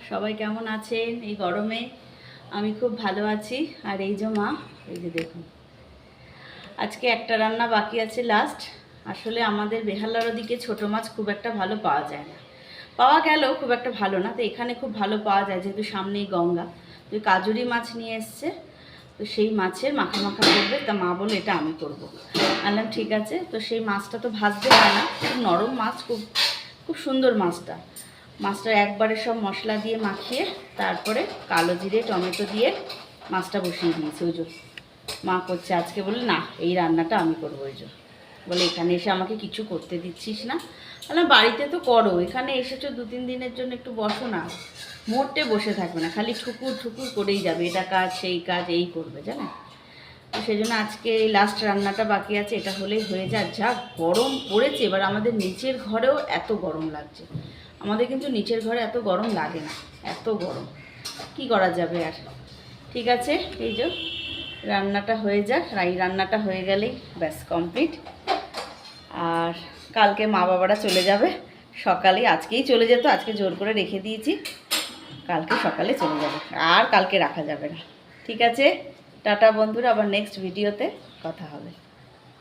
সবাই কেমন আছেন এই গরমে? আমি খুব ভালো আছি। আর এই যে মা, এই যে দেখুন, আজকে একটা রান্না বাকি আছে লাস্ট। আসলে আমাদের বেহালার ওদিকে ছোটো মাছ খুব একটা ভালো পাওয়া যায় না, পাওয়া গেলেও খুব একটা ভালো না। তো এখানে খুব ভালো পাওয়া যায়, যেহেতু সামনেই গঙ্গা। তো কাজুরি মাছ নিয়ে এসছে, তো সেই মাছের মাখা মাখা করবে। তা মা বলে এটা আমি করবো। বললাম ঠিক আছে। তো সেই মাছটা তো ভাজতে হয় না, খুব নরম মাছ, খুব খুব সুন্দর মাছটা। মাছটা একবারে সব মশলা দিয়ে মাখিয়ে তারপরে কালো জিরে টমেটো দিয়ে মাছটা বসিয়ে দিয়েছি। ওই যে মা করছে আজকে, বলে না এই রান্নাটা আমি করবো। ওই যে বলে এখানে এসে আমাকে কিছু করতে দিচ্ছিস না। তাহলে বাড়িতে তো করো, এখানে এসেছো 2-3 দিনের জন্য, একটু বসো না। মোটে বসে থাকবে না, খালি ঠুকুর ঠুকুর করেই যাবে, এটা কাজ সেই কাজ এই করবে, জানো। তো সেই জন্য আজকে এই লাস্ট রান্নাটা বাকি আছে, এটা হলেই হয়ে যায়। যা গরম পড়েছে, এবার আমাদের নিচের ঘরেও এত গরম লাগছে। আমাদের কিন্তু নিচের ঘরে এত গরম লাগে না, এত গরম কি করা যাবে আর। ঠিক আছে, এই যে রান্নাটা হয়ে যাক, এই রান্নাটা হয়ে গেলেই ব্যাস কমপ্লিট। আর কালকে মা বাবারা চলে যাবে সকালে, আজকেই চলে যেত, আজকে জোর করে রেখে দিয়েছি, কালকে সকালে চলে যাবে, আর কালকে রাখা যাবে না। ঠিক আছে, টাটা বন্ধুরা, আবার নেক্সট ভিডিওতে কথা হবে।